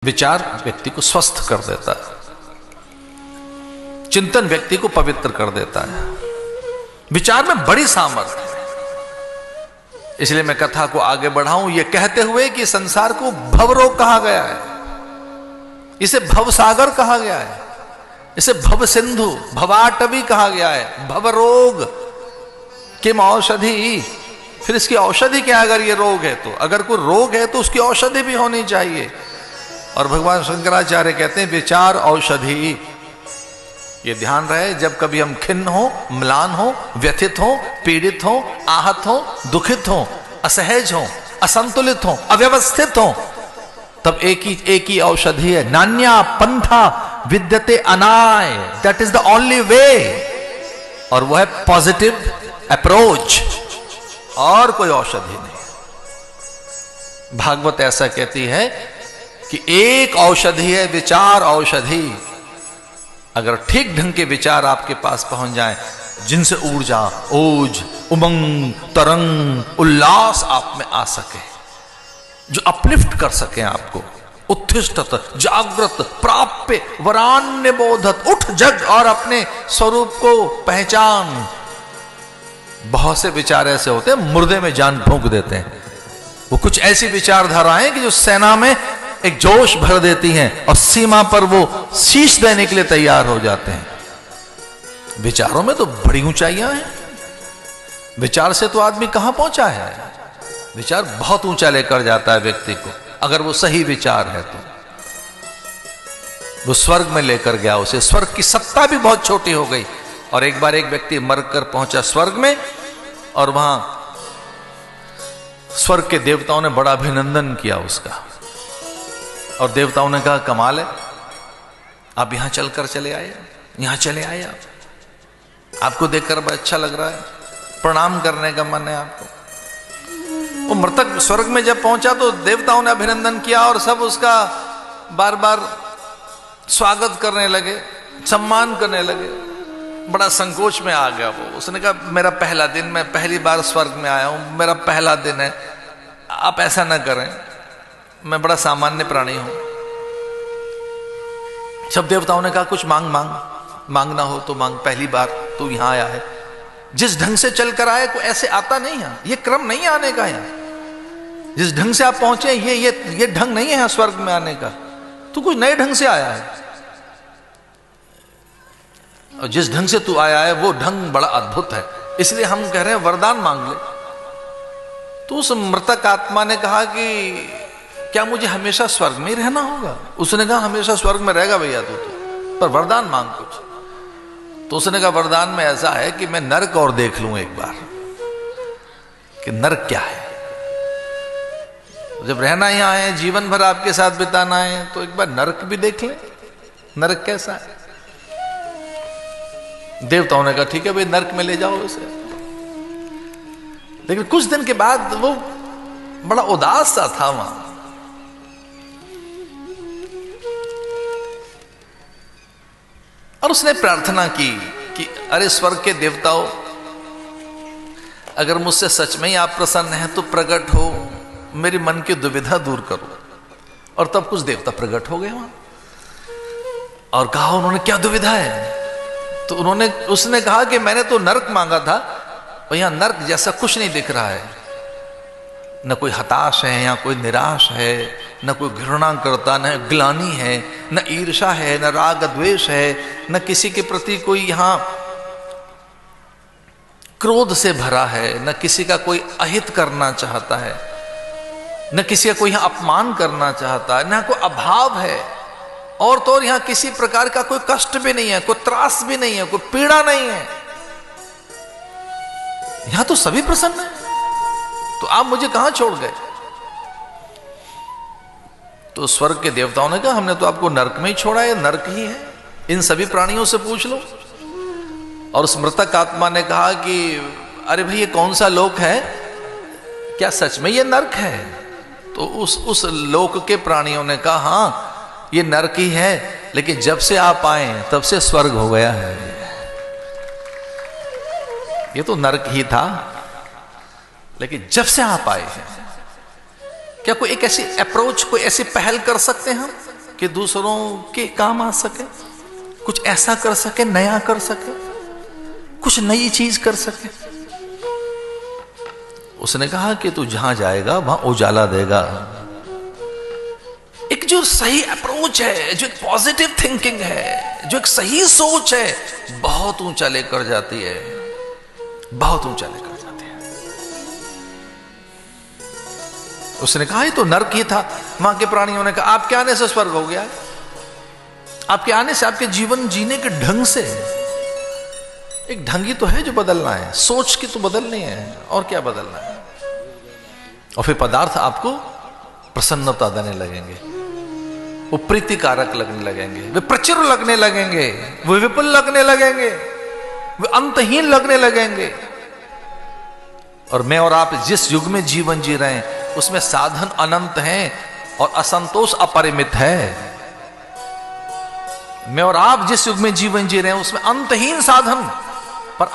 विचार व्यक्ति को स्वस्थ कर देता है, चिंतन व्यक्ति को पवित्र कर देता है। विचार में बड़ी सामर्थ्य है। इसलिए मैं कथा को आगे बढ़ाऊं ये कहते हुए कि संसार को भवरोग कहा गया है, इसे भवसागर कहा गया है, इसे भव सिंधु भवाटवी कहा गया है। भवरोग किम औषधि, फिर इसकी औषधि क्या? अगर ये रोग है तो, अगर कोई रोग है तो उसकी औषधि भी होनी चाहिए। और भगवान शंकराचार्य कहते हैं विचार औषधि। ये ध्यान रहे, जब कभी हम खिन्न हो, म्लान हो, व्यथित हो, पीड़ित हो, आहत हो, दुखित हो, असहज हो, असंतुलित हो, अव्यवस्थित हो, तब एक ही औषधि है, नान्या पंथा विद्यते अनाय, that is the only way, और वह है पॉजिटिव अप्रोच, और कोई औषधि नहीं। भागवत ऐसा कहती है कि एक औषधि है, विचार औषधि। अगर ठीक ढंग के विचार आपके पास पहुंच जाएं, जिनसे ऊर्जा, ओज, उमंग, तरंग, उल्लास आप में आ सके, जो अपलिफ्ट कर सके आपको, उत्थिष्ठत जागृत प्राप्य वरान्य बोधत, उठ जग और अपने स्वरूप को पहचान। बहुत से विचार ऐसे होते हैं मुर्दे में जान फूंक देते हैं। वो कुछ ऐसी विचारधाराएं कि जो सेना में एक जोश भर देती हैं और सीमा पर वो शीश देने के लिए तैयार हो जाते हैं। विचारों में तो बड़ी ऊंचाइयां हैं। विचार से तो आदमी कहां पहुंचा है। विचार बहुत ऊंचा लेकर जाता है व्यक्ति को, अगर वो सही विचार है तो। वो स्वर्ग में लेकर गया उसे। स्वर्ग की सत्ता भी बहुत छोटी हो गई। और एक बार एक व्यक्ति मरकर पहुंचा स्वर्ग में, और वहां स्वर्ग के देवताओं ने बड़ा अभिनंदन किया उसका। और देवताओं ने कहा कमाल है, आप यहां चलकर चले आए, यहां चले आए आपको देखकर बड़ा अच्छा लग रहा है, प्रणाम करने का मन है आपको। वो मृतक स्वर्ग में जब पहुंचा तो देवताओं ने अभिनंदन किया और सब उसका बार बार स्वागत करने लगे, सम्मान करने लगे। बड़ा संकोच में आ गया वो। उसने कहा मेरा पहला दिन, मैं पहली बार स्वर्ग में आया हूं, मेरा पहला दिन है, आप ऐसा ना करें, मैं बड़ा सामान्य प्राणी हूं। सब देवताओं ने कहा कुछ मांगना हो तो मांग, पहली बार तू यहां आया है, जिस ढंग से चल कर आए को ऐसे आता नहीं है, ये क्रम नहीं आने का है। जिस ढंग से आप पहुंचे ये ढंग नहीं है स्वर्ग में आने का, तू कुछ नए ढंग से आया है, और जिस ढंग से तू आया है वो ढंग बड़ा अद्भुत है, इसलिए हम कह रहे हैं वरदान मांग ले। तो उस मृतक आत्मा ने कहा कि क्या मुझे हमेशा स्वर्ग में ही रहना होगा? उसने कहा हमेशा स्वर्ग में रहेगा भैया तू तो, पर वरदान मांग कुछ। तो उसने कहा वरदान में ऐसा है कि मैं नरक और देख लूं एक बार, कि नरक क्या है। जब रहना यहां है, जीवन भर आपके साथ बिताना है, तो एक बार नरक भी देख लें, नरक कैसा है। देवताओं ने कहा ठीक है भाई, नरक में ले जाओ उसे। लेकिन कुछ दिन के बाद वो बड़ा उदास सा था वहां। और उसने प्रार्थना की कि अरे स्वर्ग के देवताओं, अगर मुझसे सच में ही आप प्रसन्न हैं तो प्रकट हो, मेरी मन की दुविधा दूर करो। और तब कुछ देवता प्रकट हो गए वहां और कहा उन्होंने क्या दुविधा है। तो उसने कहा कि मैंने तो नरक मांगा था, और यहां नरक जैसा कुछ नहीं दिख रहा है। न कोई हताश है, यहाँ कोई निराश है, न कोई घृणा करता, न ग्लानि है, न ईर्षा है, न राग द्वेष है, न किसी के प्रति कोई यहाँ क्रोध से भरा है, न किसी का कोई अहित करना चाहता है, न किसी का कोई यहाँ अपमान करना चाहता है, न कोई अभाव है, और तो और यहाँ किसी प्रकार का कोई कष्ट भी नहीं है, कोई त्रास भी नहीं है, कोई पीड़ा नहीं है। यहां तो सभी प्रसन्न है, तो आप मुझे कहां छोड़ गए। तो स्वर्ग के देवताओं ने कहा हमने तो आपको नरक में ही छोड़ा है, नरक ही है, इन सभी प्राणियों से पूछ लो। और उस मृतक आत्मा ने कहा कि अरे भाई ये कौन सा लोक है, क्या सच में ये नरक है? तो उस लोक के प्राणियों ने कहा हाँ ये नरक ही है, लेकिन जब से आप आए तब से स्वर्ग हो गया है। ये तो नरक ही था, लेकिन जब से आप आए हैं, क्या कोई एक ऐसी अप्रोच, कोई ऐसी पहल कर सकते हैं हम कि दूसरों के काम आ सके, कुछ ऐसा कर सके, नया कर सके, कुछ नई चीज कर सके। उसने कहा कि तू जहां जाएगा वहां उजाला देगा। एक जो सही अप्रोच है, जो एक पॉजिटिव थिंकिंग है, जो एक सही सोच है, बहुत ऊंचा लेकर जाती है, बहुत ऊंचा लेकर जाती है। उसने कहा ये तो नर्क ही था। वहां के प्राणियों ने कहा आपके आने से स्वर्ग हो गया, आपके आने से, आपके जीवन जीने के ढंग से, एक ढंग ही तो है जो बदलना है, सोच की तो बदलनी है, और क्या बदलना है। और फिर पदार्थ आपको प्रसन्नता देने लगेंगे, वो प्रीतिकारक लगने लगेंगे, वे प्रचुर लगने लगेंगे, वे विपुल लगने लगेंगे, वे अंतहीन लगने लगेंगे। और मैं और आप जिस युग में जीवन जी रहे हैं उसमें साधन अनंत हैं और असंतोष अपरिमित है। मैं और आप जिस युग में जीवन जी रहे हैं उसमें अंतहीन साधन पर